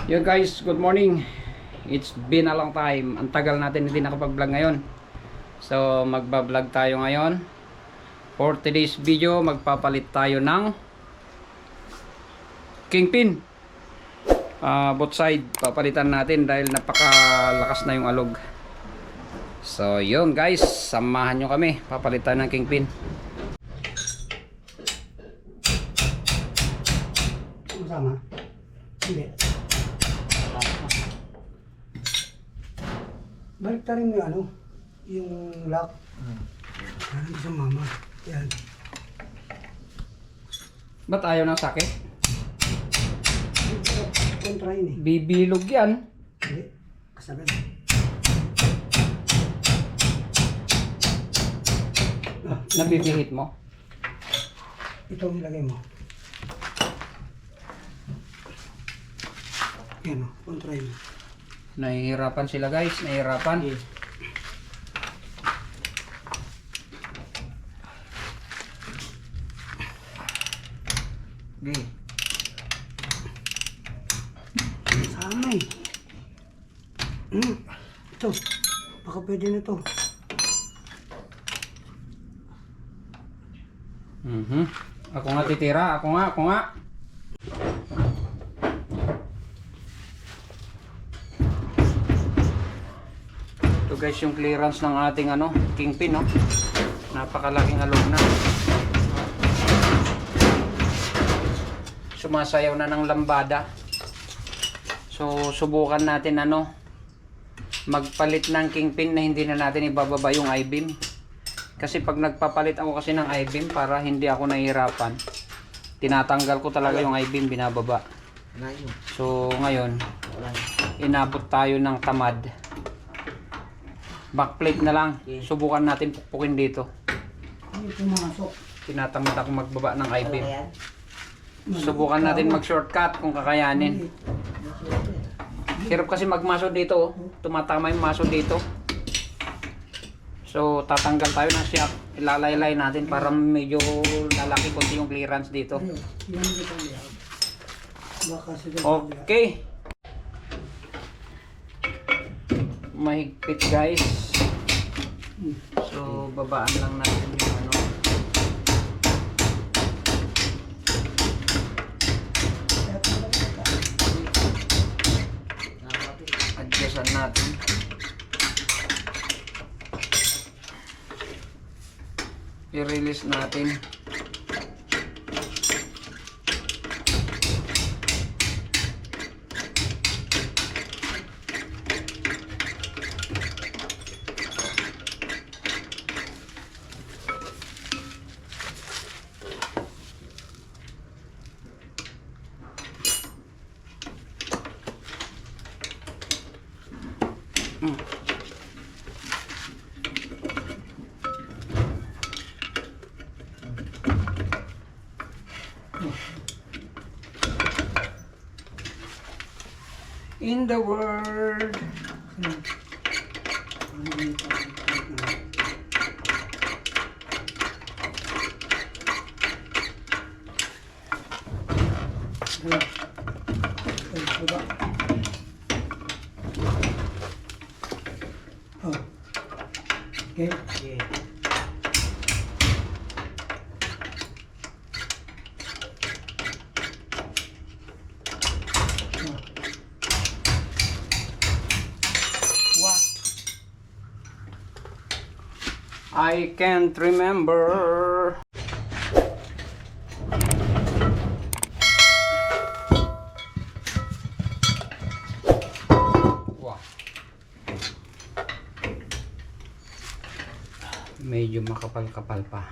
Yo guys, good morning. It's been a long time. Ang tagal natin hindi nakapag-vlog ngayon. So magba-vlog tayo ngayon. For today's video, magpapalit tayo ng kingpin. Both side papalitan natin dahil napakalakas na yung alog. So yun guys, samahan nyo kami. Papalitan ng kingpin. Sama? Hindi. Balik ta rin yung yung lock. Parang sa mama. Yan. Ba't ayaw ng sakit? Kontra yun eh. Bibilog yan. Hindi. Kasagad. Nabibihit mo. Ito ang ilagay mo. Yan o. Kontra yun. Nahihirapan sila guys. Nahihirapan. Okay. Sama eh. Ito. Baka pwede na ito. Ako nga titira. Ako nga. Ito guys yung clearance ng ating kingpin, no. Napakalaking alog na. Sumasayaw na ng lambada. So subukan natin magpalit ng kingpin na hindi na natin ibababa yung I-beam. Kasi pag nagpapalit ako kasi ng I-beam para hindi ako nahihirapan, tinatanggal ko talaga yung I-beam, binababa. So ngayon, inabot tayo ng tamad. Backplate na lang. Subukan natin pukpukin dito. Ito masok. Tinatamad ako magbaba ng I-beam. Subukan natin mag-shortcut kung kakayanin. Hirap kasi magmaso dito. Tumatama yung maso dito. So tatanggal tayo ng shock. Ilalaylay natin para medyo lalaki konti yung clearance dito. Okay. Mahigpit guys. So babaan lang natin yung adjustan natin. I-release natin. In the world. Okay. I can't remember. Wow. Medyo makapal-kapal pa.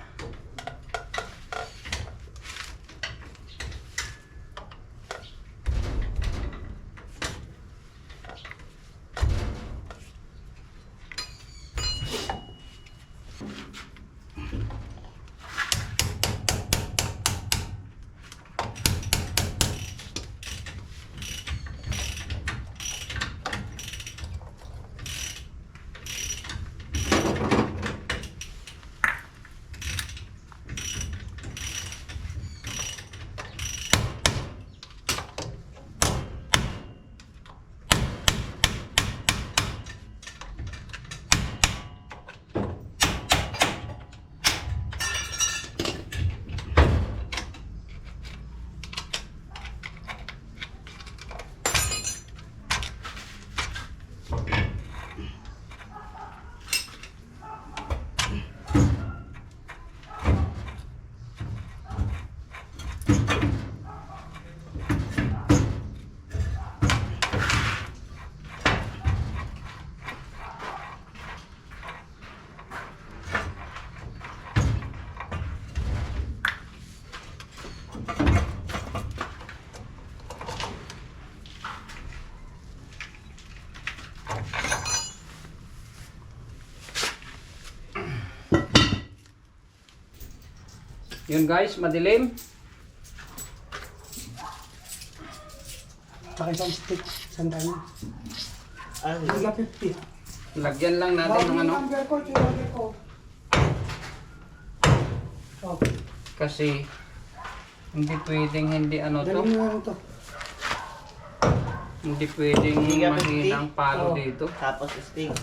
Yun guys, madilim. Saka isang stick, sandaan na. Hanggang 50. Lagyan lang natin ng ano. Number ko, yung number ko. Oh, Kasi hindi pwedeng hindi ano to. dali mo lang to. Hindi pwedeng Hindi ka mahinang palo Oh. dito. Tapos sting.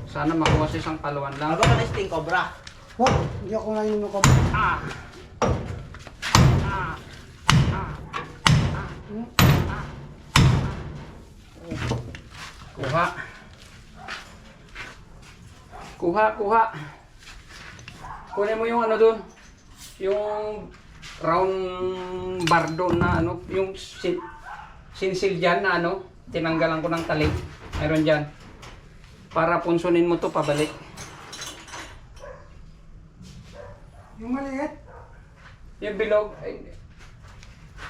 Sana makuha sa isang paluan lang. Ako na sting cobra. Wag, hindi ako nainom ng kape. Ah! Kuha. Kuha, kuha. Kunin mo yung ano dun. Yung round bar doon na ano. Yung sinsil dyan na ano. Tinanggalan ko ng tali. Meron dyan. Para punsunin mo to pabalik. Yung maliit. Yung bilog. Ay,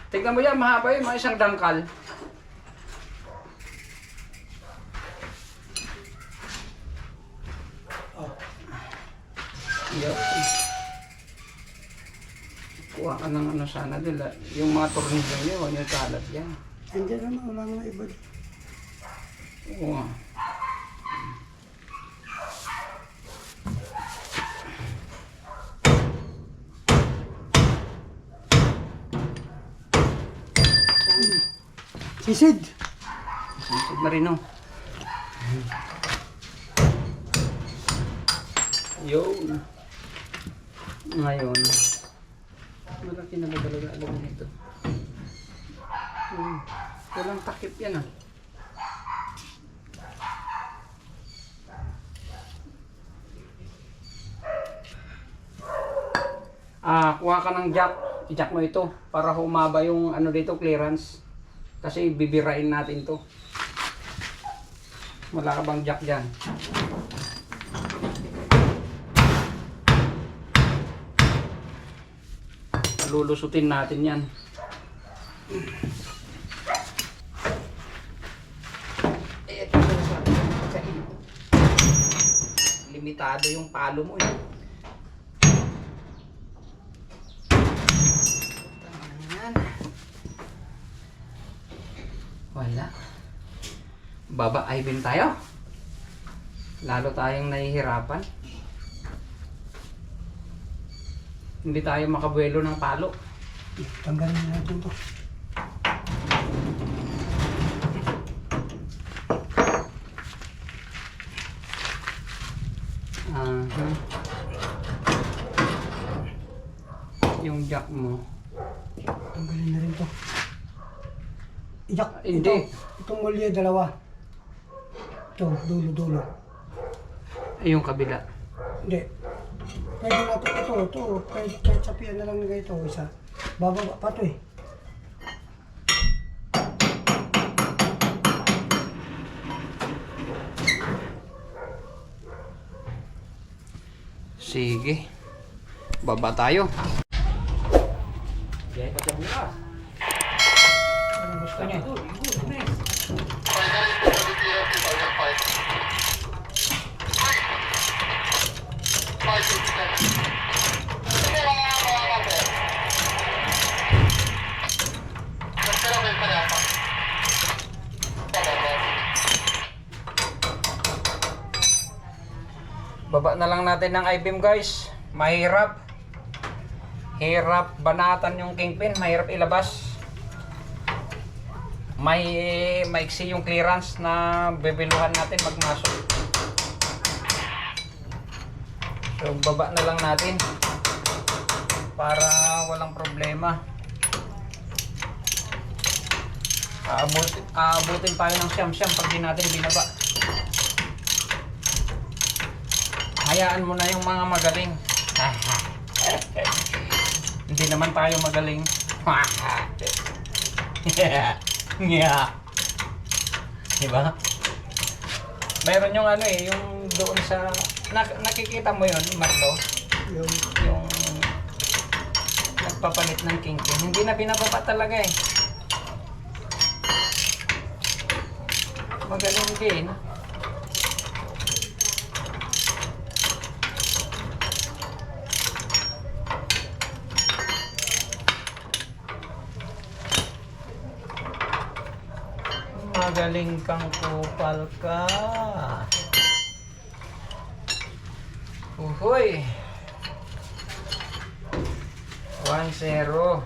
tignan mo yan, mahaba yun. Mga isang dangkal. Oh. Yun. Kuha ka ng ano sana dila. Yung mga tornilyo niya, huwag niyo kalat yan. Andiyan naman, wala naman iba. Oo. Sisid. Sisid na rin oh. Yun. Ngayon. Malaki na ba talaga alam nito? Walang takip yan ah. Kuha ka ng jack. I-jack mo ito para humaba yung ano dito, clearance. Kasi bibirain natin to. Wala ka bang jack dyan? Lulusutin natin yan. Limitado yung palo mo eh. Wala. Baba I-beam tayo. Lalo tayong nahihirapan. Hindi tayo makabuelo ng palo. Tanggalin natin to. Yung jack mo. Tanggalin na rin to. Iyak. Hindi. Itong molye, dalawa. Ito, dulo-dulo. Ay, yung kabila. Hindi. Pwede natin ito. Kahit sapian na lang nila ito. Isa. Bababa pa ito eh. Sige. Baba tayo. Kaya pa siya bukas. Anong gusto niya? Baba na lang natin ng I-beam guys. Mahirap. Hirap banatan yung kingpin. Mahirap ilabas. Maiksi yung clearance na bibiluhan natin magmasok. So baba na lang natin. Para walang problema. Aabutin tayo ng siyam-siyam pag di natin binaba. Hayaan mo na yung mga magaling. Hindi naman tayo magaling. Diba? Mayroon yung ano eh, yung doon sa nakikita mo yun, Marlo, yung nagpapalit ng kingpin. Hindi na binababa talaga eh. Magaling din. Magaling kang kupal ka. Uhoy. 1-0.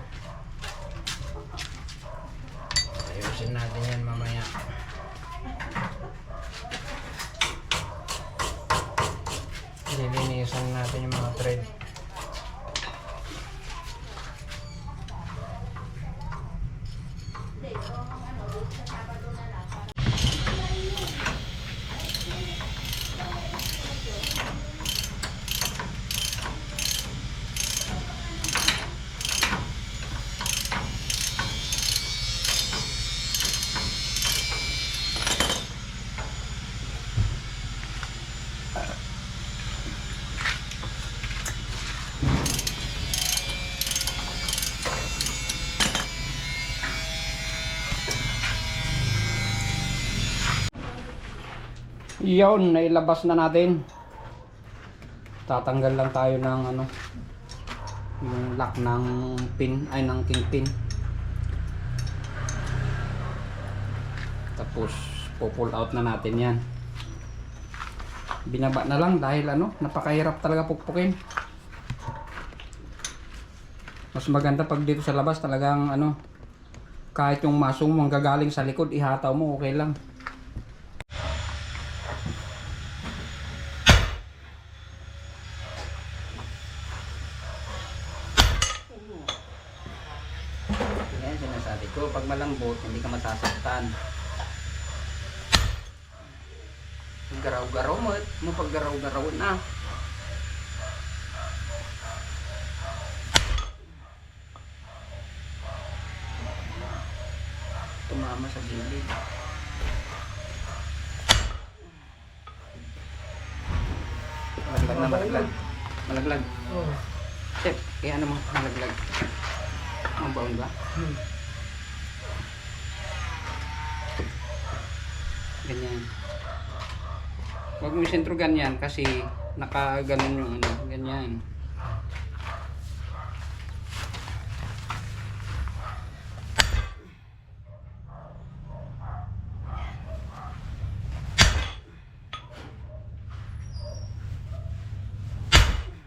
Ayusin natin yan mamaya. Lilinisan natin yung mga thread. Yun, nailabas na natin. Tatanggal lang tayo ng ano, yung lock ng pin, ay ng kingpin. Tapos pull out na natin yan. Binaba na lang dahil ano, napakahirap talaga pukpukin. Mas maganda pag dito sa labas talagang ano, kahit yung masong manggagaling sa likod, ihataw mo, okay lang. Yan sinasabi ko, pag malambot, hindi ka masasaktan. Garaw-garaw mo, pag garaw-garaw na. Tumama sa gilid. Malaglag na, malaglag. Malaglag. Oh. Chef, kaya ano mo, malaglag. Mabaon ba? Ganyan. Huwag mo sentro ganyan kasi nakaganon yung ano, ganyan.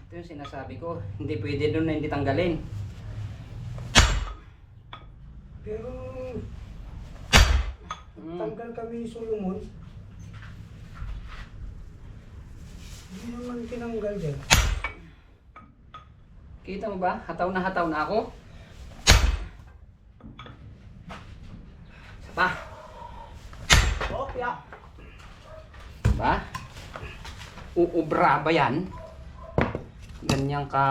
Ito yung sinasabi ko, hindi pwede doon na hindi tanggalin. Pero tanggal kami ni Solomon. Hindi naman tinanggal dyan. Kita mo ba? Hataw na ako. Pa. Opya. Ba? Uubra ba yan? Ganyan ka.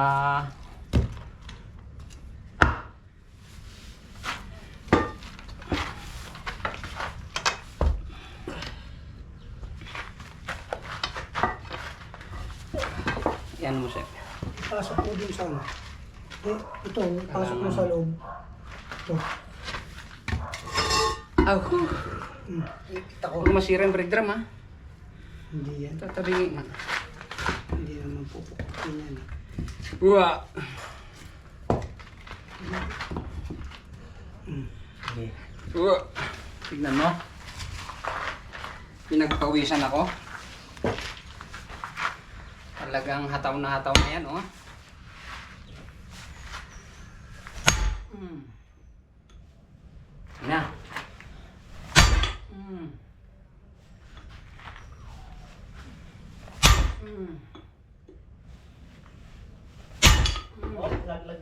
Yan mo, chef. Pasok mo dun sa ano. Ito, pasok mo sa loob. Ito. Aw. Kita ko. Huwag masira yung brake drum, ha? Hindi yan. Tatabingin nga. Hindi naman pupukutin yan. Uwa. Okay. Uwa. Tignan mo. Pinagpawisan ako. Talagang hataw na yan, oh. Na. Oh, laglag.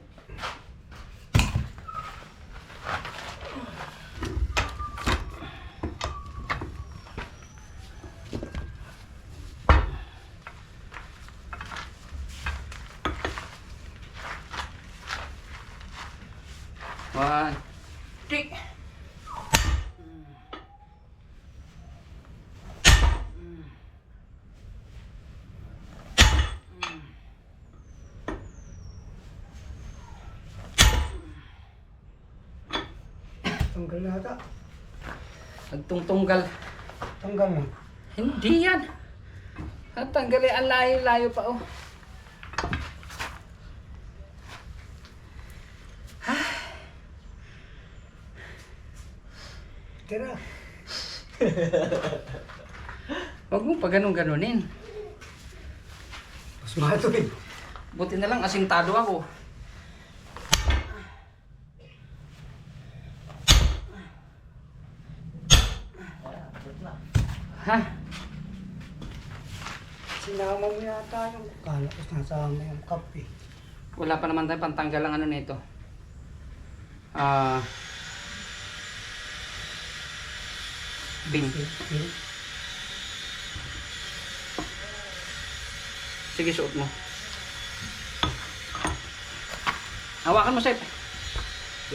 One. Tick. Tanggal na ata. Nagtungtunggal. Tanggal na. Hindi yan. At tanggalin, ang layo-layo pa, oh. Tira. Huwag mo pa ganun-ganunin. Mas mato eh. Buti na lang asintado ako. Ha? Sinama mo yata yung kala ko nasama yung kape. Wala pa naman tayo pantanggal ang ano nito. Bin. Sige, suot mo. Hawakan mo, Sep.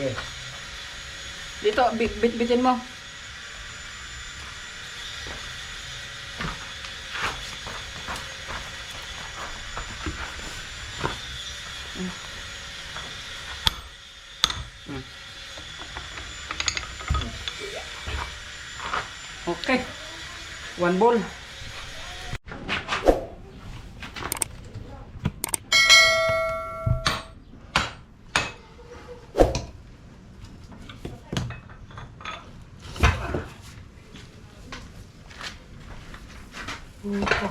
Yeah. Dito, bit-bitin mo. Okay. 1 ball. Puta.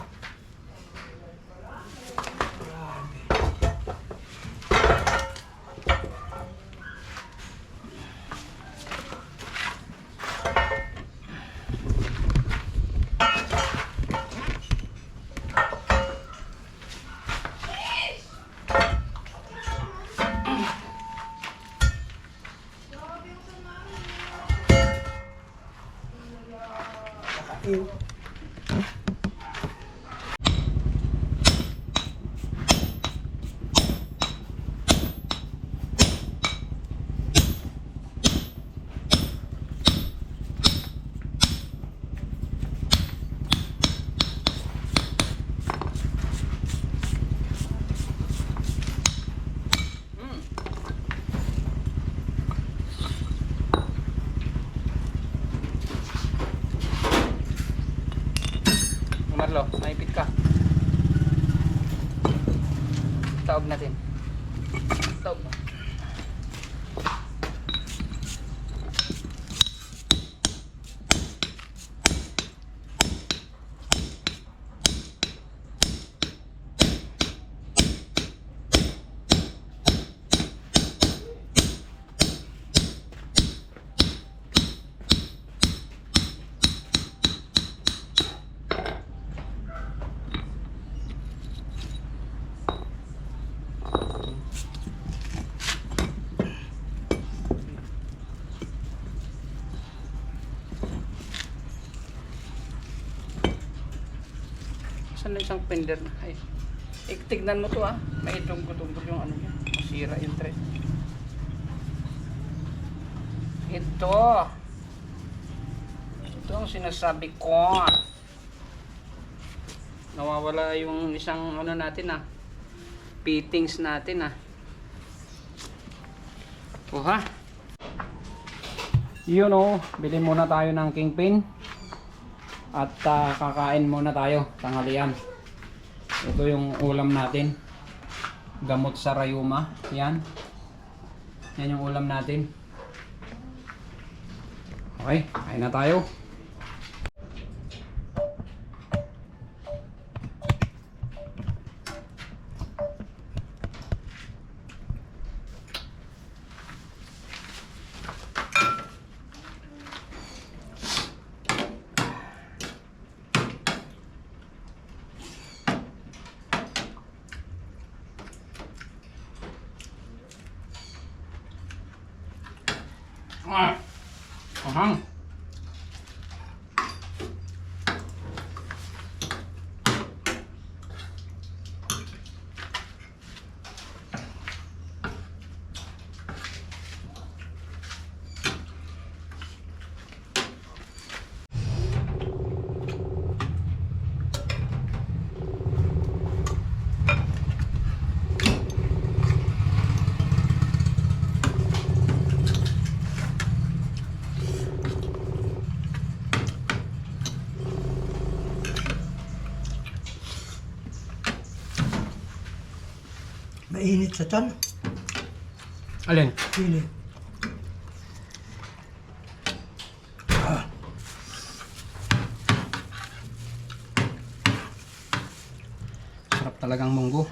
Kakain. Marlo, naipit ka. Taob natin. Taob mo. Saan na isang fender na? Ay, tignan mo to ah. May tungkol yung ano niya. Masira yung thread. Ito. Ito ang sinasabi ko. Nawawala yung isang ano natin ah. Fittings natin ah. O ha? Yun o. Bili muna tayo ng kingpin. At kakain muna tayo, tanghalian. Ito yung ulam natin. Gamot sa rayuma. Yan. Yan yung ulam natin. Okay, kain na tayo. Ahang. Mainit sa tiyan. Alin? Pili. talagang munggo.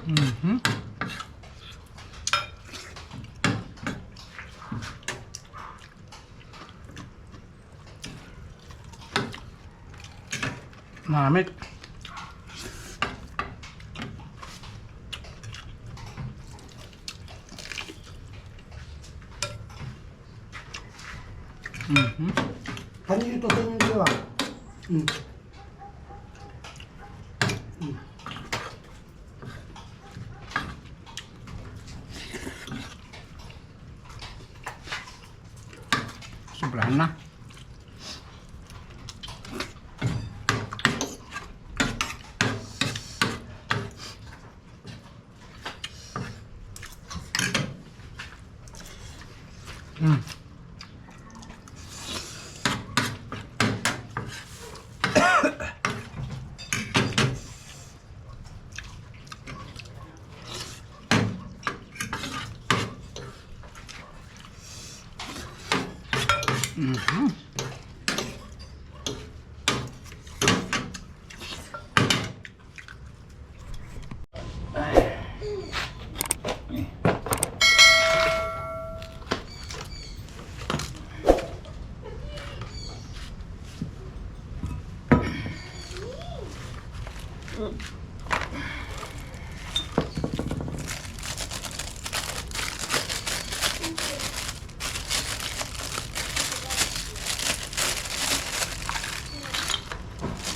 Mhm. Maramit. Mhm. Kanino to sa inyo dalawa? Sobrahan na. Mhm.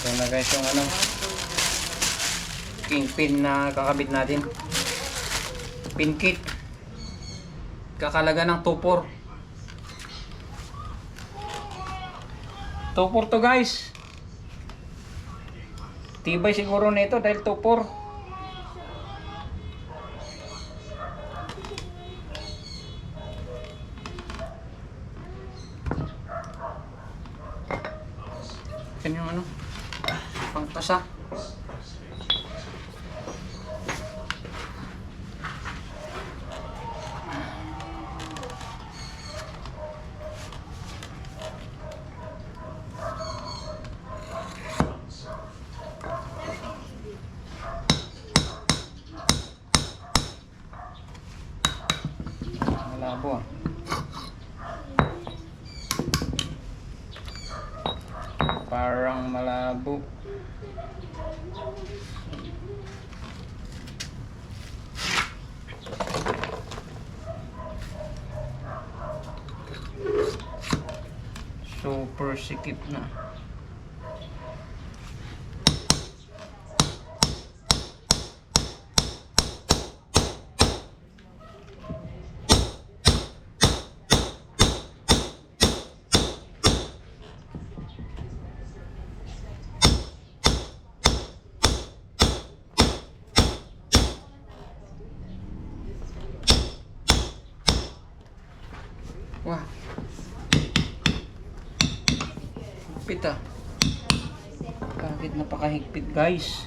Yan na guys yung ano, kingpin na kakabit natin. Pin kit. Kakalaga ng 2.4. 2.4 to guys. Tibay siguro nito dahil 2.4. Yan yung ano, pangpasa. Malabo ah. Parang malabo. Super sikip na. Wah. Higpit ah. Bakit napakahigpit guys?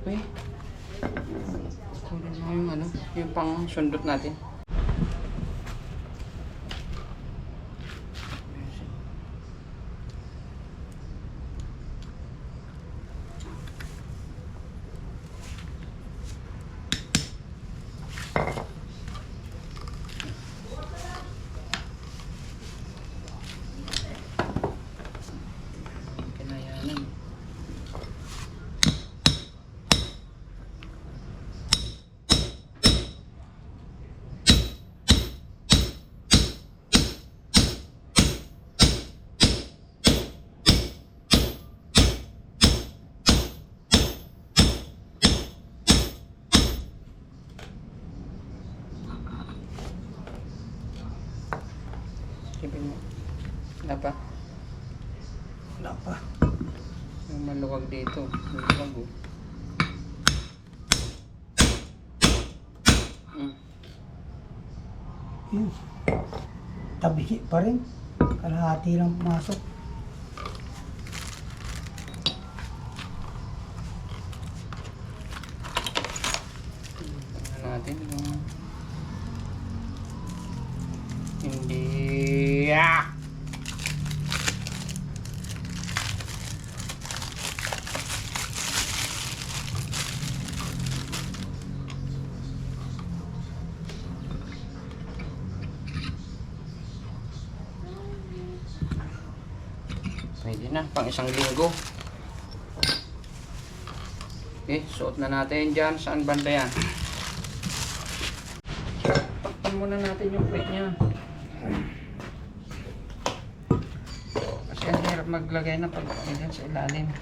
Uy. Kunin mo yung ano, yung pang sundot natin. Kinayanan. takipin mo. Wala pa. Wala pa. Yung maluwag dito. Maluwag oh. Yun. Tabi pa rin. Kalahati lang pumasok. Ano natin yung hindi pwede na, pang isang linggo. Okay, suot na natin dyan. Saan banda yan? Takpan muna natin yung plate nya. Kasi ang hirap maglagay na pag dyan sa ilalim.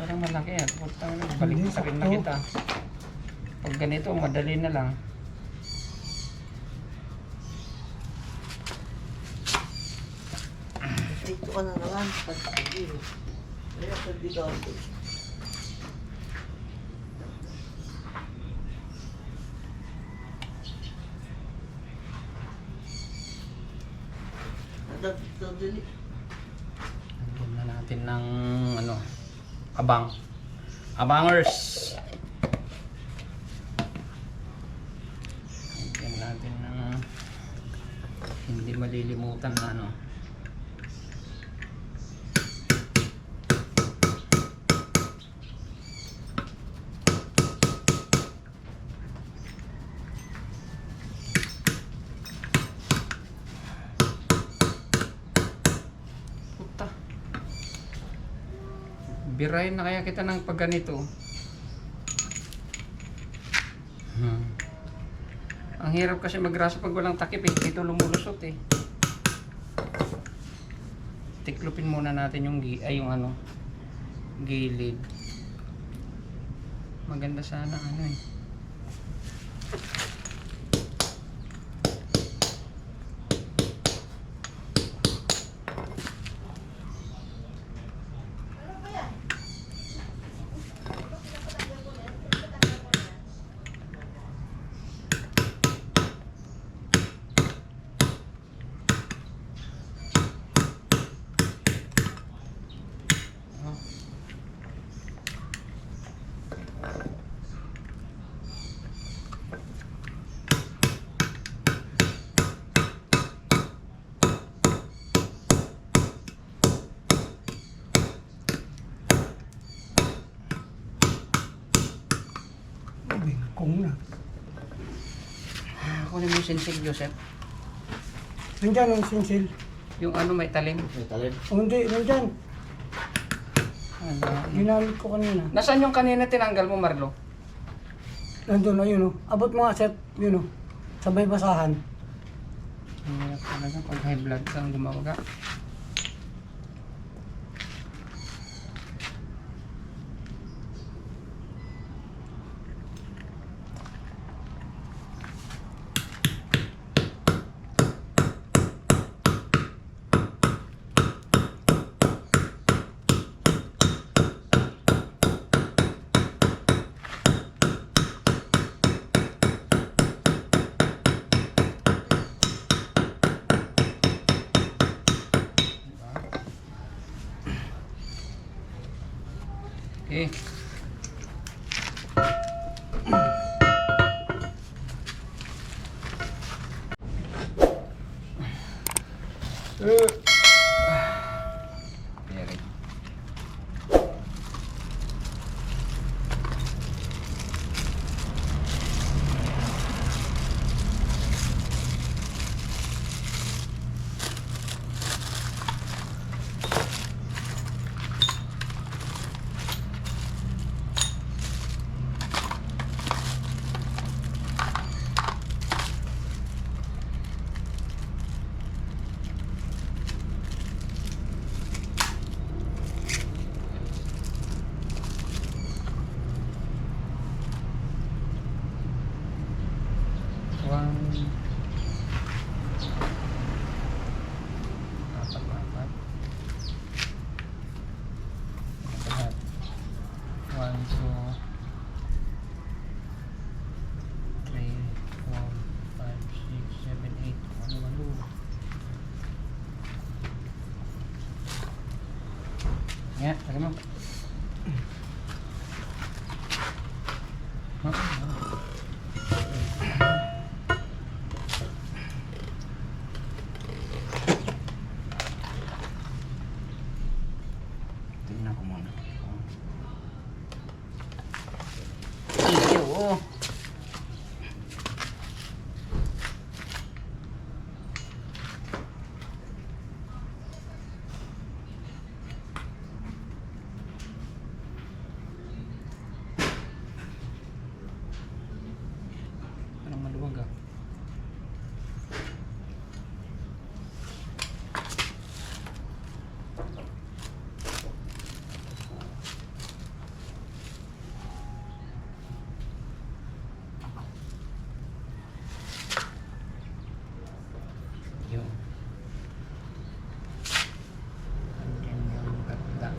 Parang malaki yan. Balik sa rin na kita. Pag ganito, madali na lang. Dito ka na naman. Pag-ibig. Kaya pag-ibig ako. Nadali. Lagyan na natin ng ano, abang. Abangers. Lagyan natin ng hindi malilimutan na ano. Puta. Birahin na kaya kita ng pag ganito. Ang hirap kasi magrasa pag walang takip eh. Dito lumulusot eh. Tiklopin muna natin yung yung ano, gilid. Maganda sana ano eh. Kung na. Kunin mo yung sinsil, Joseph. Nandyan ang sinsil. Yung ano may talim. May talim. O hindi, nandyan. Ano? Ginamit ko kanina. Nasaan yung kanina tinanggal mo, Marlo? Nandun, ayun o. Abot mga set, yun o. Sabay basahan. Hirap talaga pag high blood kang gumawa. Okay. Very. One. Ya, lagi mo. Tingnan ko muna. Iyo. Parang maluwag ah. Yun. And then yung ganda.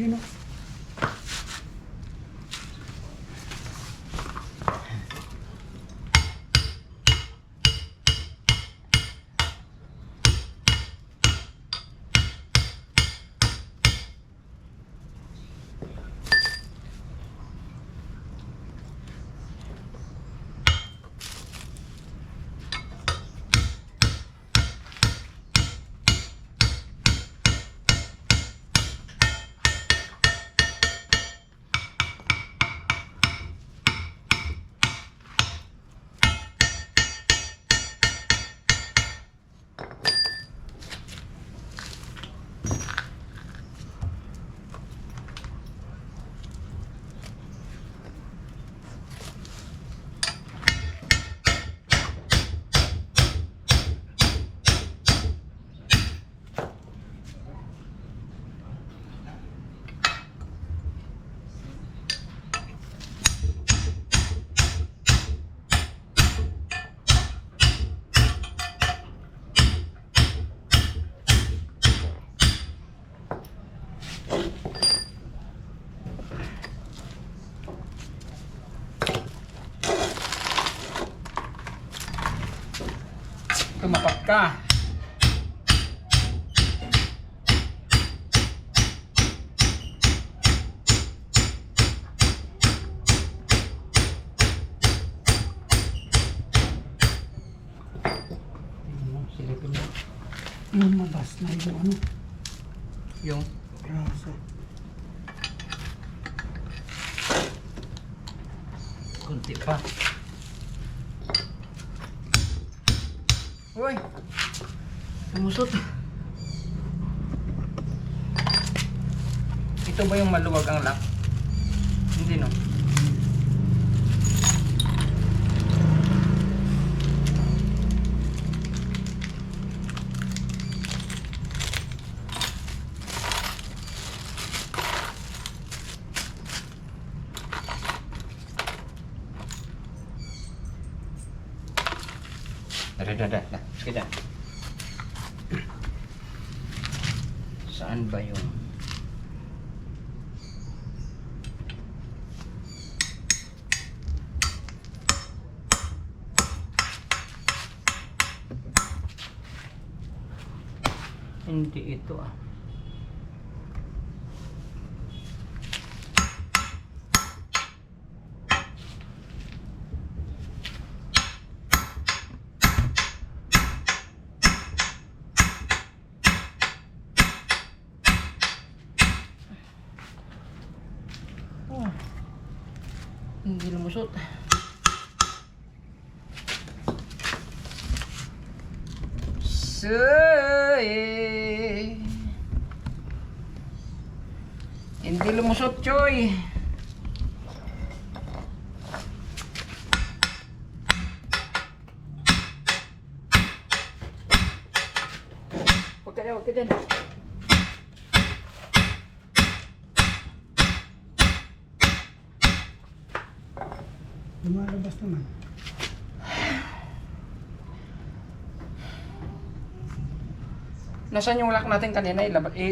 Yun o. Tumapat ka. Silipin mo. Lumabas na yung ano. Yung Braso. kunti pa. Uy! Lumusot. Ito ba yung maluwag ang lock? Hindi no? Dah. Sekejap. Saan ba yung hindi ito ah. Hindi lumusot. Hindi lumusot, Choy. Huwag ka dyan. Lumalabas naman. Nasaan yung lock natin kanina?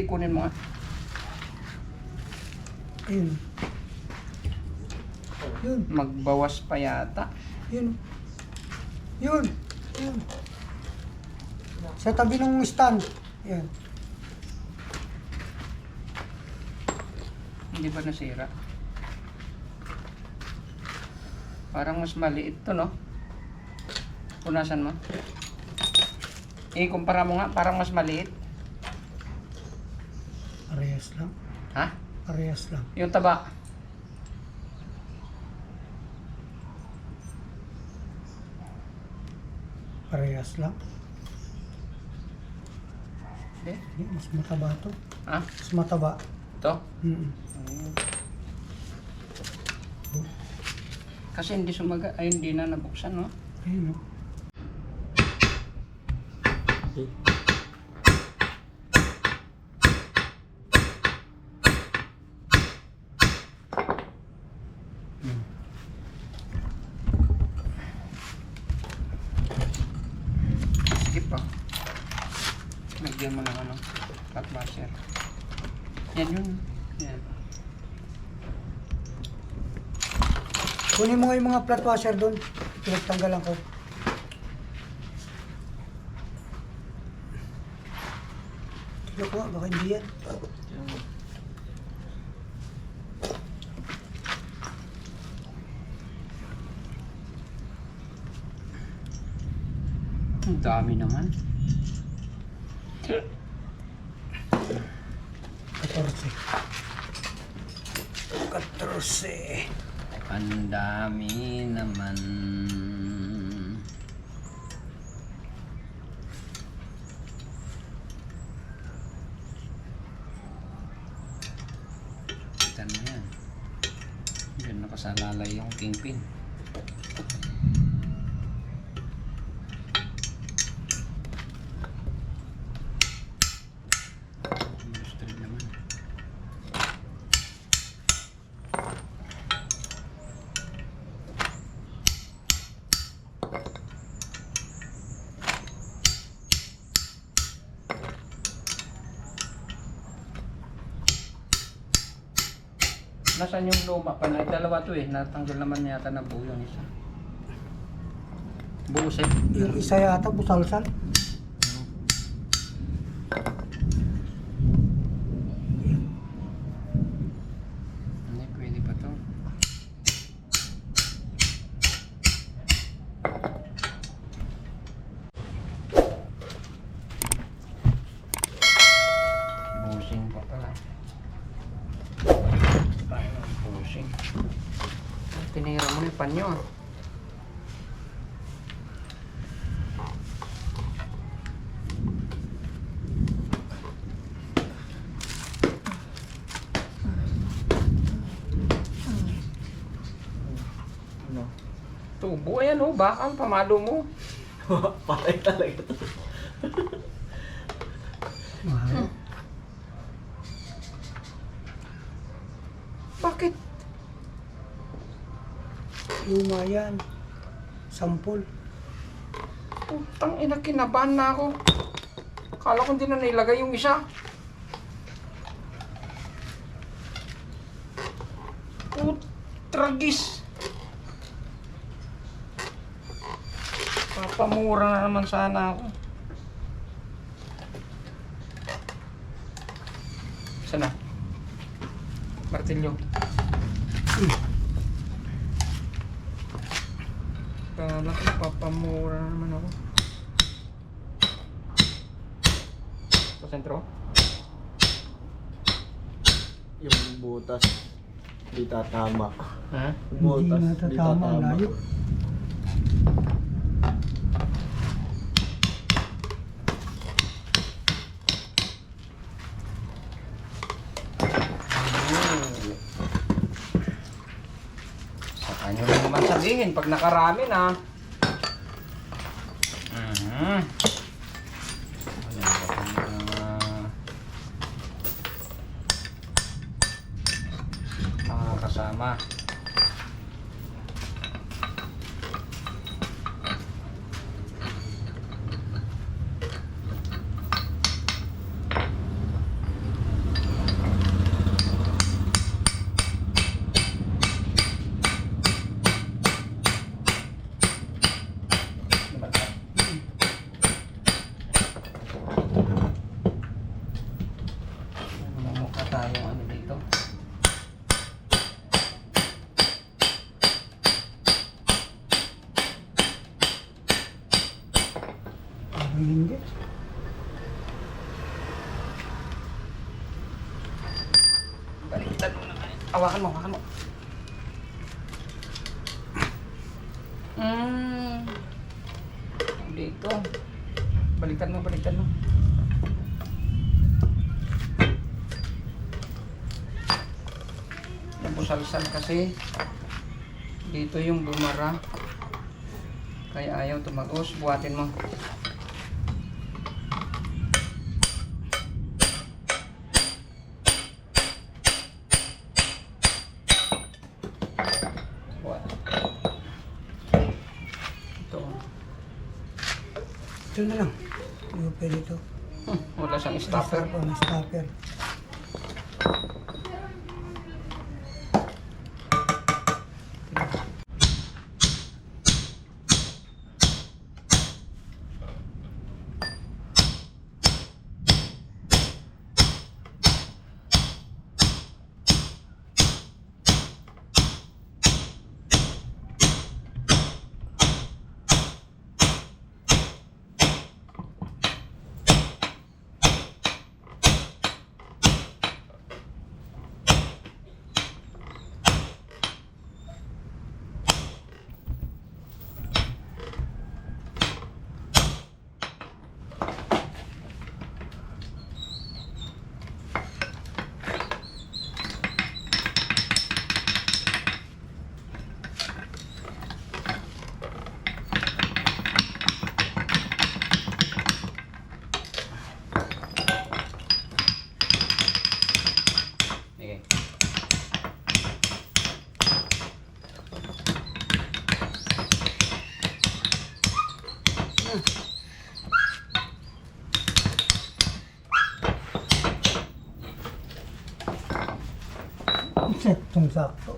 Kunin mo nga. Ayun. Yun. Magbawas pa yata. Yun. Yun. Yun. Sa tabi ng stand. Yan. Hindi ba nasira? Parang mas maliit to, no? Punasan mo. Kumpara mo nga, parang mas maliit. Parehas lang. Ha? Parehas lang. Yung taba. Parehas lang. Hindi. Mas mataba to. Ha? Mas mataba. Ito? Mm. Kasi hindi sumaga, ay hindi na nabuksan, no? Ayun, oh. Skip pa. Lagyan mo ng ano, flat washer. Yan yun. Yan. Kunin mo nga yung mga flat washer doon. Pinagtanggalan ko. Tignan ko nga, baka hindi yan. Ang dami naman. 14. Ang dami naman. Kita mo yan. Diyan nakasalalay yung kingpin. Gusto rin naman. Nasaan yung luma pa na? Dalawa to eh. Natanggal naman yata na buo yung isa. Buos eh. Yung isa yata, busalsal. Hindi, pwede pa to. Buusing pa pala. Paano ang buusing? Tinira mo yung panyo ah. Ano? Tubo ayan oh, bakang pamalo mo. Patay talaga to. Mahal. Bakit? Luma yan. Sampol. Putang ina, kinabahan na ako. Akala ko hindi na nailagay yung isa. Tragis. Papamura na naman sana ako. Saan na? Martilyo. Kala ko papamura na naman ako. Sa sentro? Yung butas, di tatama. Ha? Yung butas, Hindi di natatama. tatama. Layo. sabihin pag nakarami na. Ayan ba kung mga kasama. Mamukha tayo ano dito. Parang hindi. Baliktad mo na tayo. Hawakan mo, hawakan mo. Dito. Baliktad mo, baliktad mo. Nabusalsal kasi dito yung bumara. Kaya ayaw tumagos. Buhatin mo. Buhat. Ito. Ito na lang. Hindi pwede ito. Wala siyang stopper. Stopper. Sige. Sektong sakto.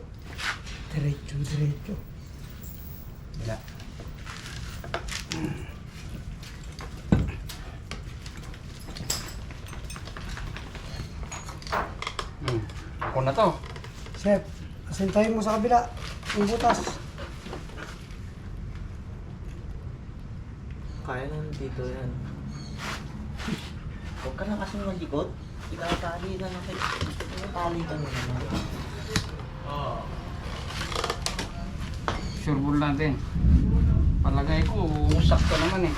Diretso, diretso. Bila. Ako na to. Chef, asintayin mo sa kabila. Yung butas. Kaya naman dito yan. Huwag ka na kasi malikot. Ikakali na natin. Ikakali ka na naman. Sure ball natin. Palagay ko, sakto naman eh.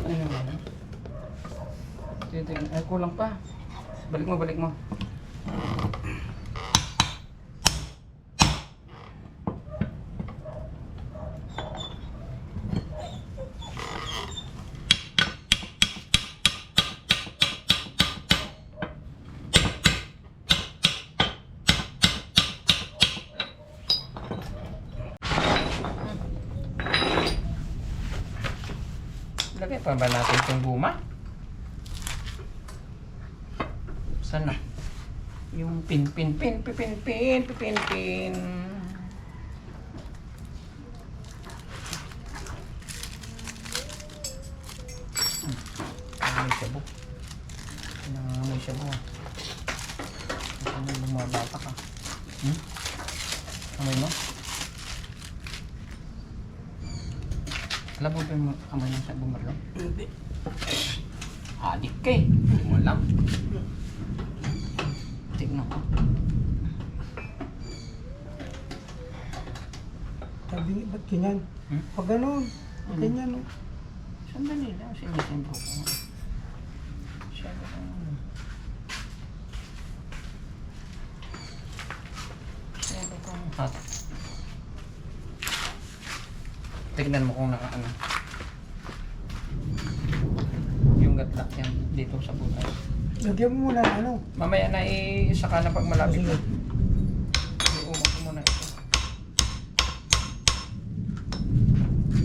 Ano naman? Titignan. Ay, kulang pa. Balik mo, balik mo. Lagay pa ba natin itong guma? Saan na? Yung pin. May shabu. May shabu. Ano bumabata ka? Amoy mo? Alam mo ba yung amoy ng sa bumarlo? Hindi. Adik ka eh. Hindi mo alam. Tignan ko. Sabi niya, ba't ganyan? Pag ganun, ganyan no. Sandali lang. Sinisembro ko. Siyempre kung hot. Tignan mo kung naka-ano. Yung gatlak yan dito sa butas. Lagyan mo muna ng ano. Mamaya na isaka na pag malapit Sige. na. Iumak ko muna ito.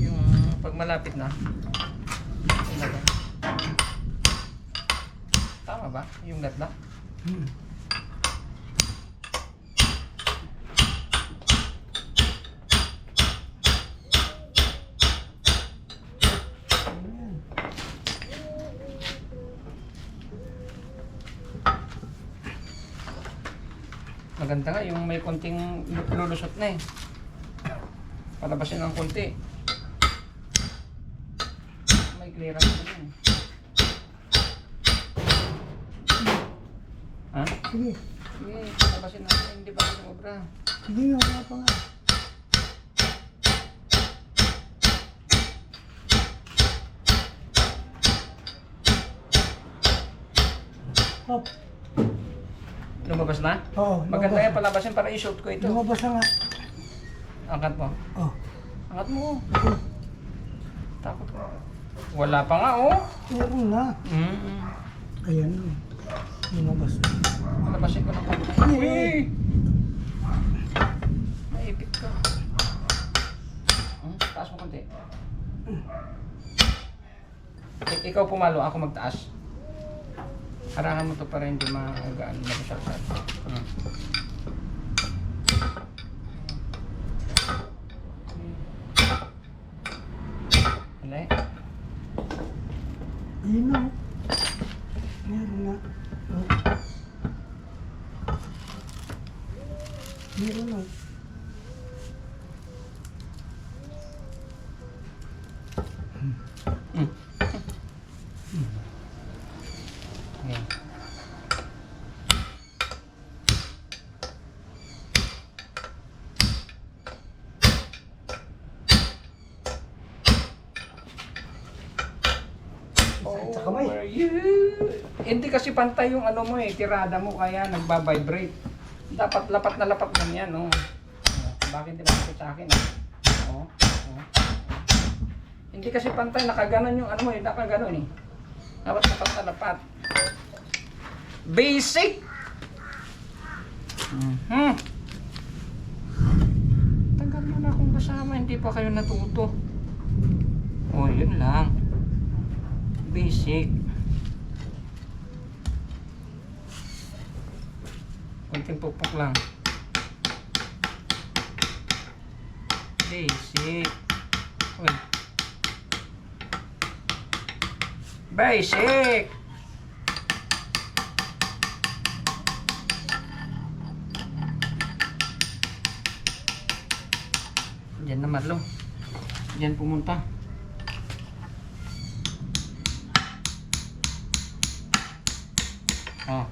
Yung pag malapit na. Ilagay. Tama ba? Yung gatlak? Hmm. Ayan. Maganda nga yung may konting lulusot na eh. Palabasin ng konti. May clearance na yun. Ha? Sige. Sige, palabasin natin. Hindi ba sumobra? Sige nga, wala pa nga. Hop. Lumabas na? Oo, Maganda lumabas. yan palabasin para i-shoot ko ito. Lumabas na nga. Angkat mo. Oh. Angat mo. Takot ko. Wala pa nga oh. Meron na. Ayan no. Lumabas na. Palabasin ko ng konti. Uy! Uy! Naipit ka. Taas mo konti. Ikaw pumalo, ako magtaas. Harangan mo to para hindi magaan mag-usap-usap. Alay. Ayun na. Meron na. Oh. Meron na. Okay. Sa kamay. Over you. Hindi kasi pantay yung ano mo eh, tirada mo kaya nagba-vibrate. Dapat lapat na lapat lang yan, no. Bakit di ba sa akin? Oh. Hindi kasi pantay, nakaganon yung ano mo eh, nakaganon eh. Dapat lapat na lapat. Basic! Tagal mo na akong kasama, hindi pa kayo natuto. Oh, yun lang. Basic. Kunting pupok lang. Basic. Uy. Basic. Diyan na Marlo. Diyan pumunta. Oh.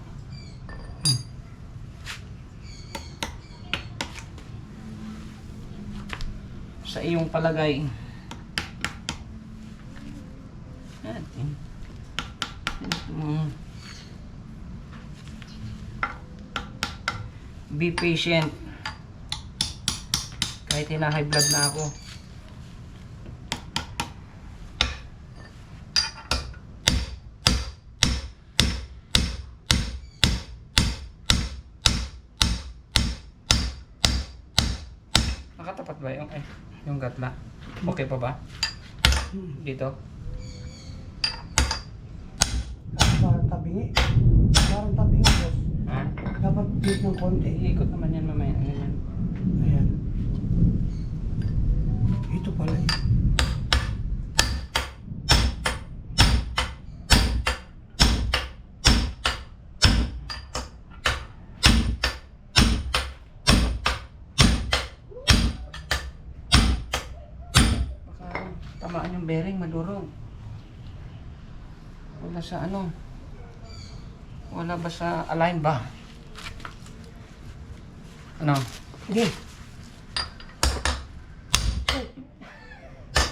Sa iyong palagay natin. Be patient. Kahit hina-high blood na ako. Nakatapat ba yung gatla? Okay pa ba? Dito? Parang tabingi. Parang tabingi, boss. Ha? Dapat dito ng konti. Iikot naman yan mamaya. Ganyan. Ayan. Ito pala eh. Baka Tamaan yung bearing, madurog. Wala sa ano. Wala ba sa align ba? Ano? Sige.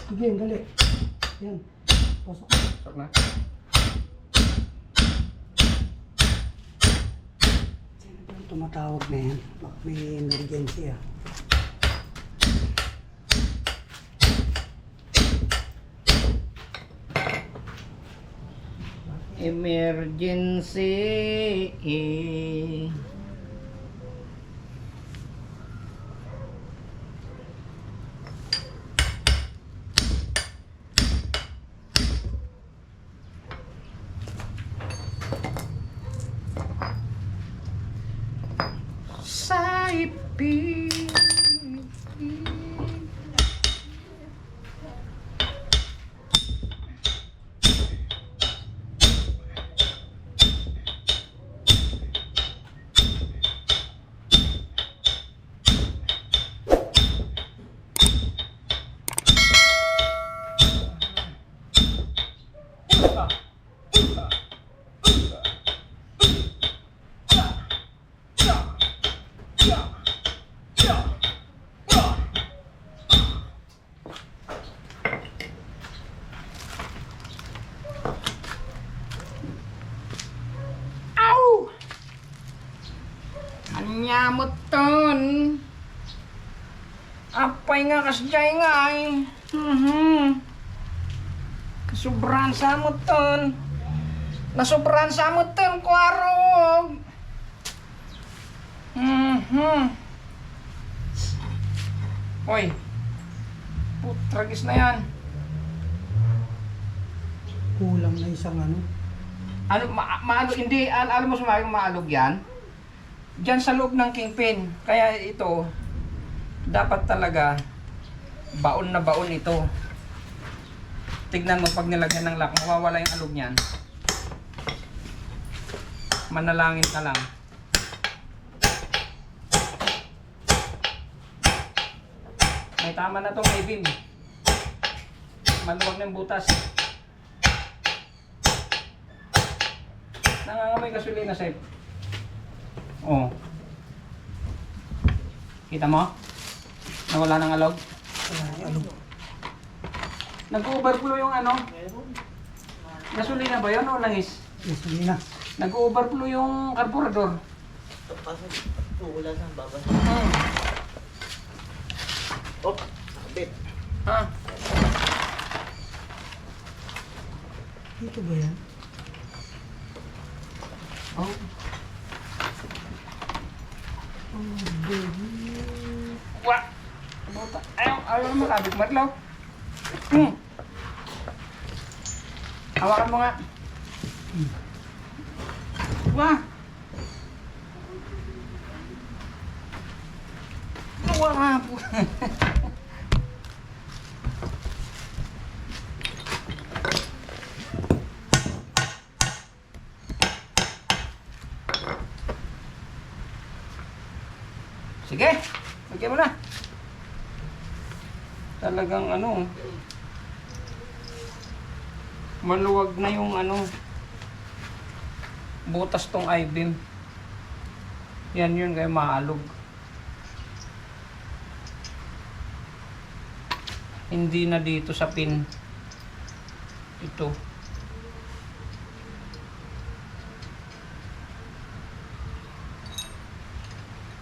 Sige, dali. Yan. Pasok. Stop na. Sino ba yung tumatawag na yan? Baka may emergency ah. Emergency. Saipin. Anyamot ton. Apay nga kasjay nga ay. Kasubran sa mo ton. Nasubran sa mo ton, kwarog. Hoy. Putragis na yan. Kulang na isang ano. Ano, maalog, hindi, alam mo sumayang maalog yan? Diyan sa loob ng kingpin. Kaya ito, dapat talaga, baon na baon ito. Tignan mo pag nilagyan ng lock, mawawala yung alog niyan. Manalangin ka lang. May tama na tong I-beam. Maluwag na yung butas. Nangangamoy gasolina, Sep. Oh. Kita mo? Nawala ng alog. Ano? Nag-overflow yung ano? Gasolina ba yun o langis? Gasolina. Nag-overflow yung karburador. Kasi tuulan ang babas. Oh, nakabit. Ha? Dito ba yan? Oh. Wah! Ayaw na makabit, Marlaw. Hawakan mo nga. Wah! Wah! Sige, bigyan mo na. Talagang ano, maluwag na yung ano, butas tong I-beam. Yan yun, kaya maalog. Hindi na dito sa pin. Ito.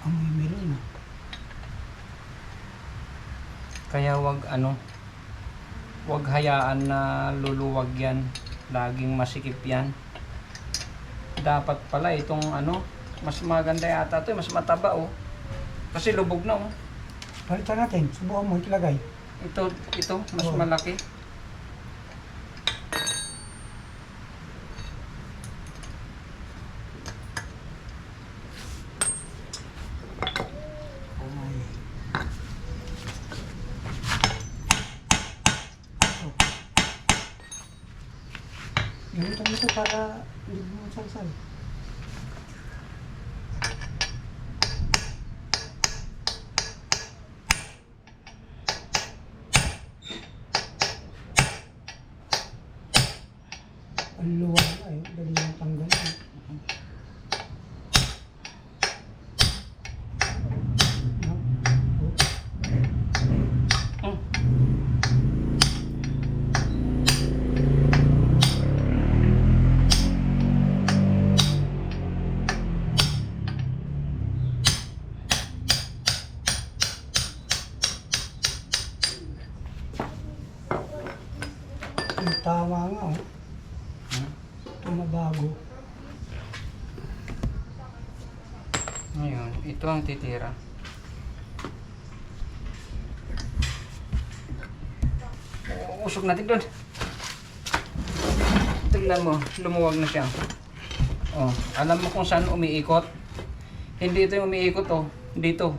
Amoy melon ah. Kaya wag ano, wag hayaan na luluwag yan. Laging masikip yan. Dapat pala itong ano, mas maganda yata ito, mas mataba oh. Kasi lubog na oh. Palitan natin. Subukan mo itilagay. Ito, mas Oh. malaki. Ay. Gamitan mo ito para hindi mo salsal. Ang luwag ay, dali yung tanggal. Tama nga, oh. Tumabago. Ngayon, ito ang titira. Usok natin doon. Tignan mo, lumuwag na siya. Oh, alam mo kung saan umiikot? Hindi ito yung umiikot, oh. Dito.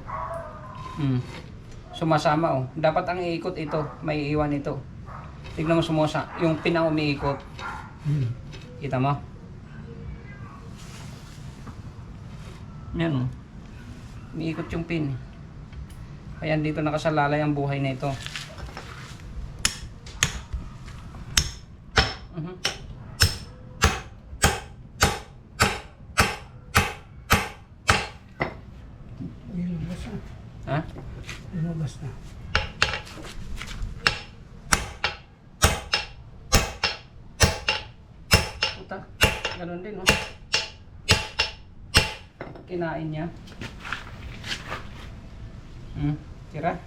Sumasama, oh. Dapat ang iikot ito, may iwan ito. Tignan mo sumusa, yung pin ang umiikot. Kita mo? Yan, oh. Umiikot yung pin. Kaya dito nakasalalay ang buhay na ito. Lumabas na. Ha? Lumabas na. Puta, ganun din, oh. Kinain niya. Tira.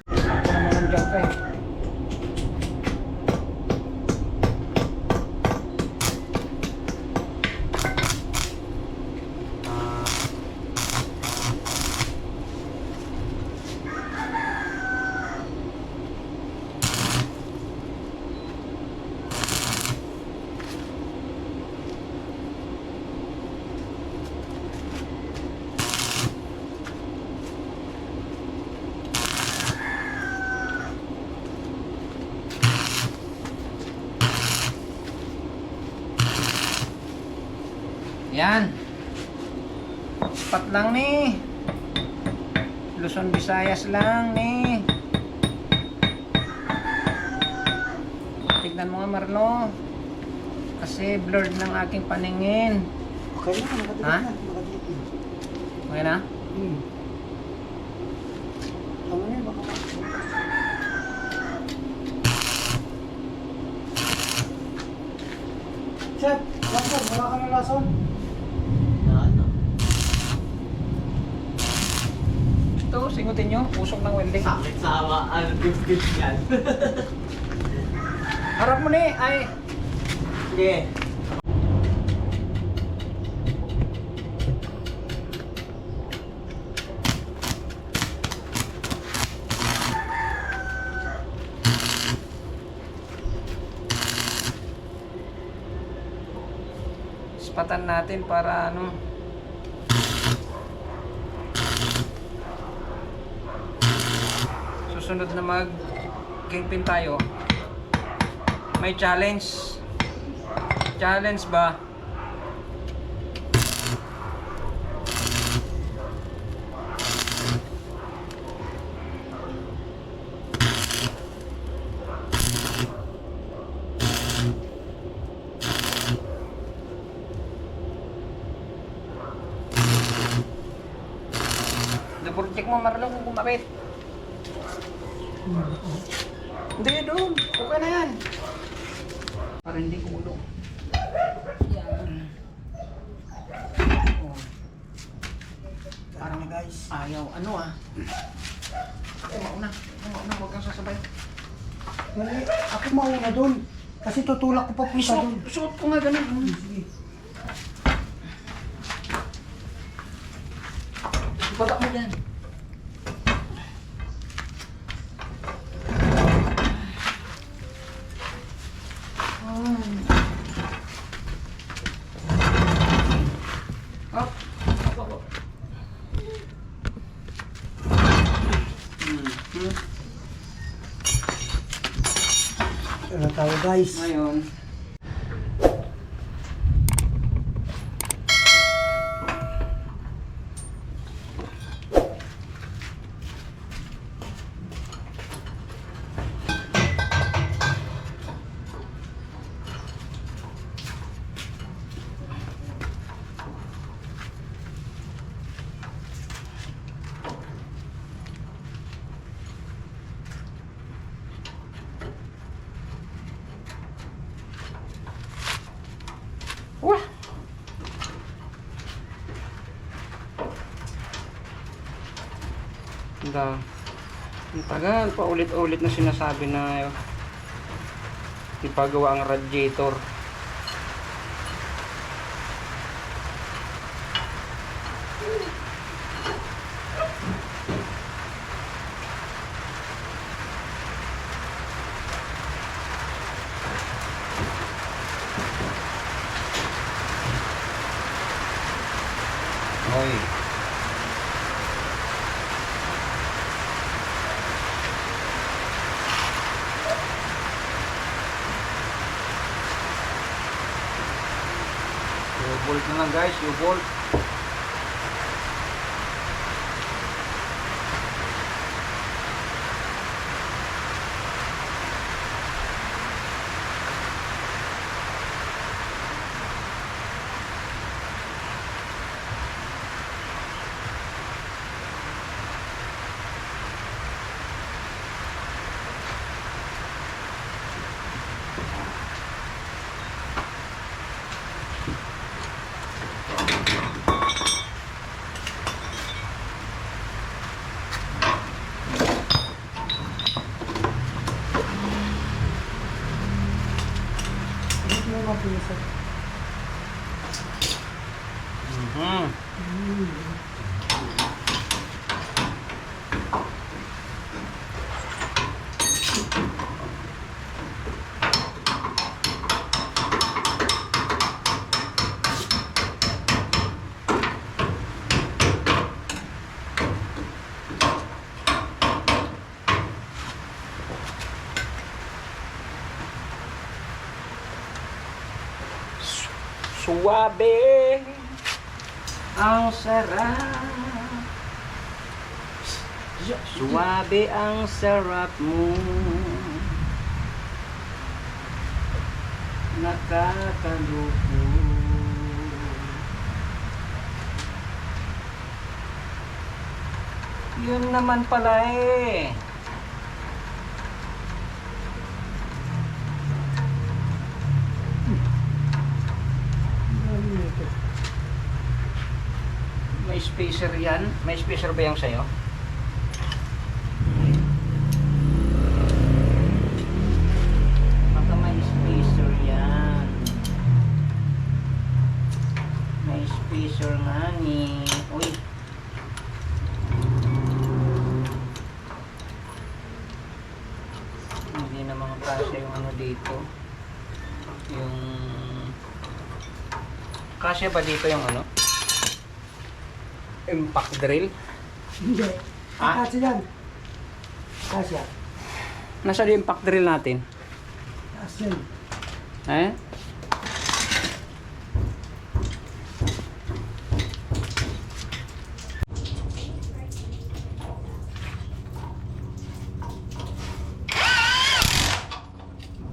Ako naman ang jump eh. Yan. Pat lang ni. Luzon, Visayas lang ni. Tignan mo nga, Marlo. Kasi blurred ng aking paningin. Okay na, nakadikit Ha? na. Nakadikit na. Okay na? Tama na yun, baka Chef, lason, wala ka na lason? Ano? Ito, singutin nyo. Usok ng welding. Sakit sa hawa. Ano, tips yan. Harap mo ni. Ay. Sige. Ispatan natin para ano. Susunod na mag kingpin tayo. May challenge. Challenge ba? Double check mo, Marlo, kung kumapit. Hindi, doon. Okay na yan. Para hindi kumulong. Yan. Oh. Parang na guys. Ayaw. Ano ah? Mauna. Mauna. Huwag kang sasabay. Mali, ako mauna doon. Kasi tutulak ko pa punta doon. Suot ko nga ganun. Sige. Baba mo yan. Up. Up. Tara tayo guys. Ngayon. Ang tagal pa ulit-ulit na sinasabi na ipagawa ang radiator. Oy. U-bolt na lang guys, U-bolt. Ito na mapisa. Suwabe ang sarap. Suwabe ang sarap mo. Nakakalupo. Yun naman pala eh. May spacer yan? May spacer ba yung sa'yo? Baka may spacer yan. May spacer nga ni. Uy. Hindi na mga kasya yung ano dito. Yung kasya ba dito yung ano? Impact drill? Hindi. Ah? Kasi yan. Kasi yan. Nasa yung impact drill natin? Kasi yan. Eh?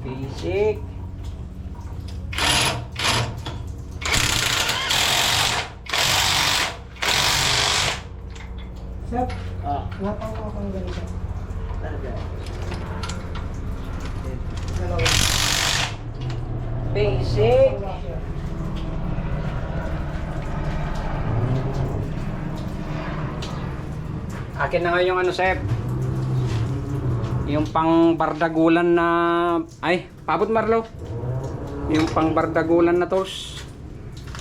Basic. Sir, Ah, wala pa ako ang ganito. talaga. Dalawa. Basic. Dalawa siya. Akin na nga yung ano, Sep. Yung pang bardagulan na... Ay, pabot Marlo. Yung pang bardagulan na tools.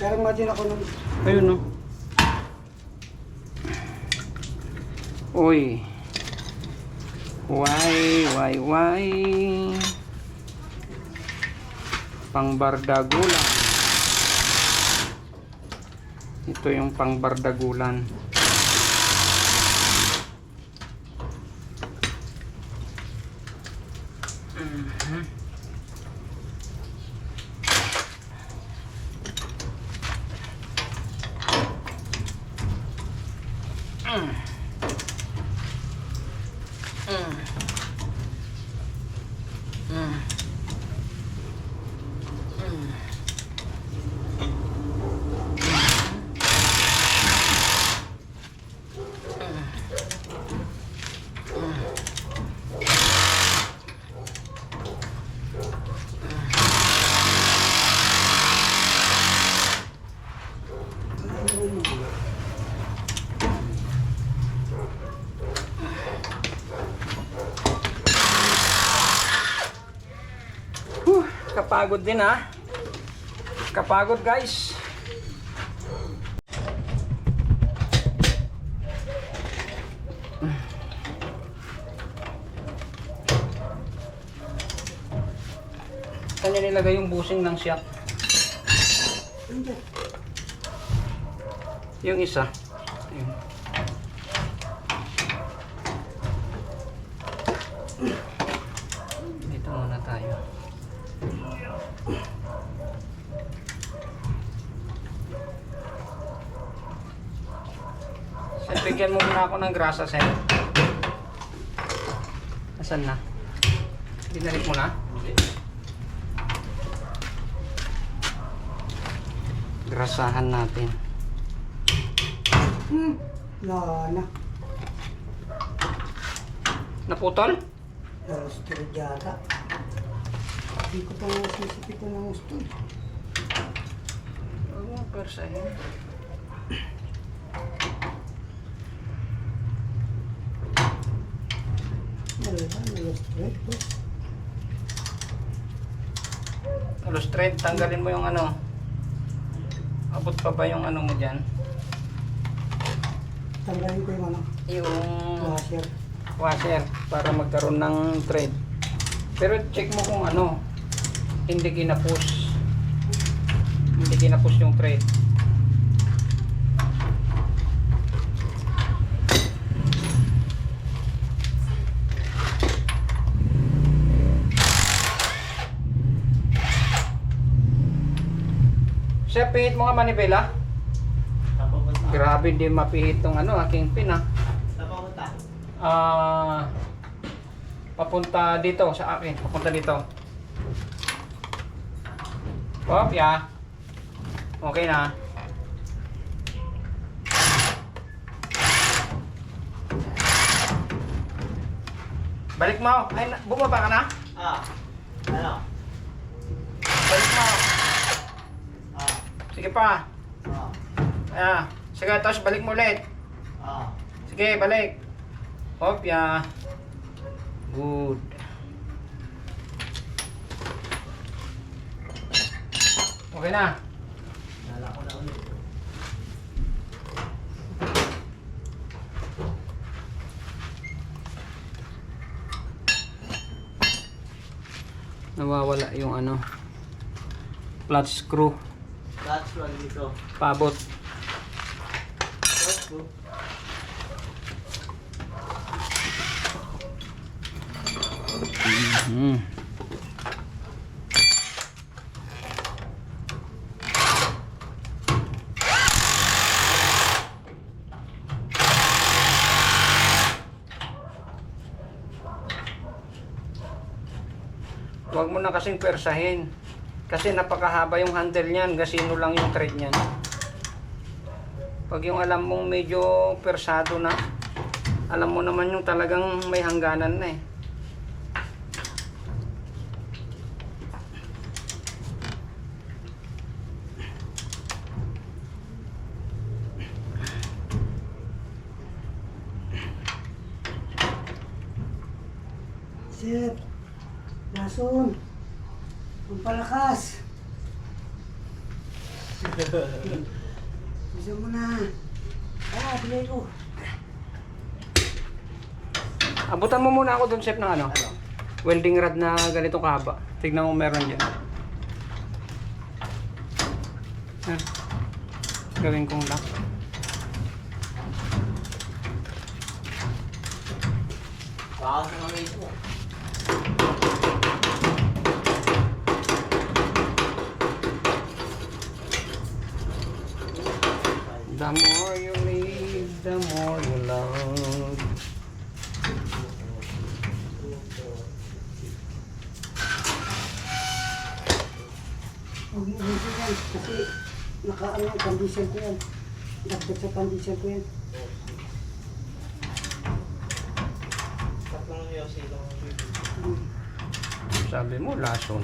Pero imagine ako nung... Ayun, no. Uy. Why? Pang bardagulan. Ito yung pang bardagulan. Kapagod din ha. Kapagod guys. Kanya nilagay yung busing ng shock. Hindi. Yung isa. Ayun. Dito muna tayo. Sir, bigyan mo muna ako ng grasa, sir. Asan na? Dinalik mo na? Grasahan natin. Lana. Naputol? Roasted yata. Hindi ko pa sisipit ko ng gusto. Huwag mo persahin. Roasted po. Alos thread, tanggalin mo yung ano. Abot pa ba yung ano mo dyan? Tanggalin ko yung ano. Yung Washer. washer para magkaroon ng thread. Pero check mo kung ano, hindi kinapus. Hindi kinapus yung thread. Sir, pihit mo nga manibela. Grabe, hindi mapihit tong ano, aking pin ah. Papunta dito sa akin. Papunta dito. Hop, ya. Okay na. Balik mo. Ay, bumaba ka na? Ano? Balik mo. Sige pa. Ayan. Sige, tapos balik mo ulit. Sige, balik. Hop, ya. Good. Okay na. Nala ko na ulit. Nawawala yung ano, flat screw, That's one dito. pabot. That's good. Huwag mo na kasing persahin. Kasi napakahaba yung handle niyan, gasino lang yung thread niyan. Pag yung alam mong medyo persado na, alam mo naman yung talagang may hangganan na eh. Sir, lason. Pampalakas. Bisa mo na. Bilay ko. Abutan mo muna ako dun, chef, ng ano? Welding rod na ganito kahaba. Tignan mo meron dyan. Yan. Gawin kong lock. Baka sa mga ito. The more you live, the more you love. Huwag mo gusto yan. Kasi nakaano ang condition ko yan. Dagdag sa condition ko yan. Tatlong yosi lang. Sabi mo, lason.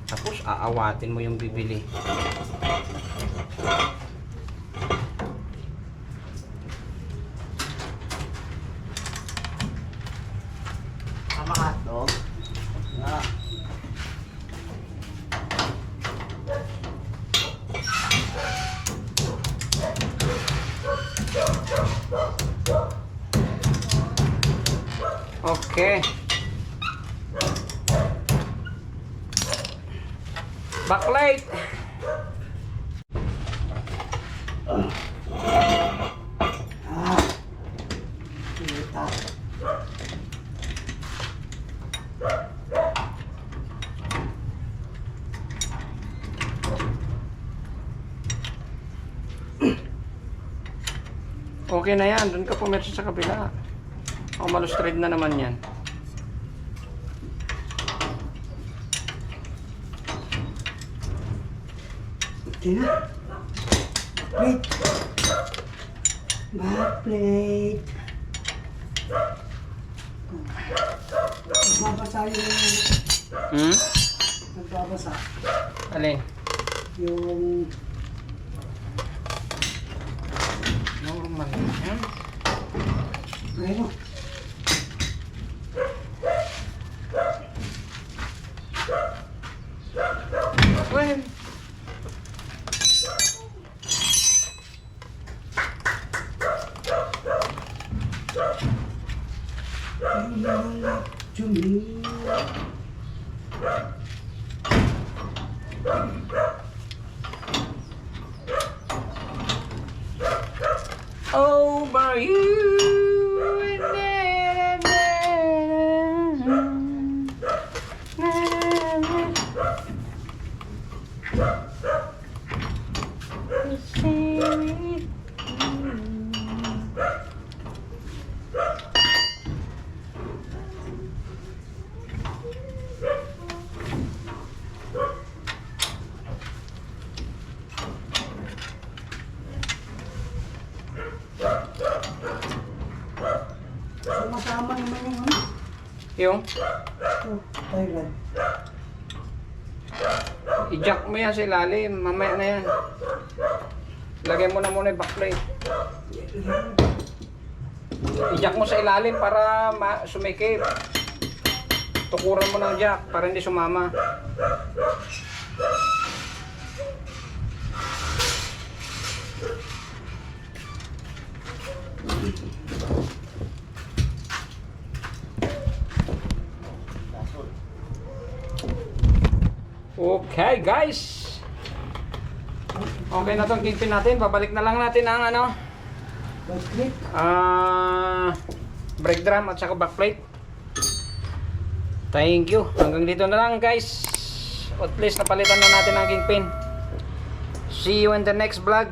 Tapos aawatin mo yung bibili. Kamakat, no? Okay. Backlight. Kita. Okay na yan. Doon ka pumirsa sa kabila. O, malustred na naman yan. Okay na. Wait. Backplate. Nagbabasa yung... Nagbabasa. Alin? Yung... Normal yan. Ano? Well, Jumi. over you. Sumasama naman yung ano? Yung, Oh, Thailand. i-jack mo yan sa ilalim. Mamaya na yan. Lagay mo na muna yung backplate. I-jack mo sa ilalim para sumikip. Tukuran mo ng jack para hindi sumama. Okay guys. Okay na tong kingpin natin. Babalik na lang natin ang ano, Backplate. brake drum at saka backplate. Thank you. Hanggang dito na lang guys. At least napalitan na natin ang kingpin. See you in the next vlog.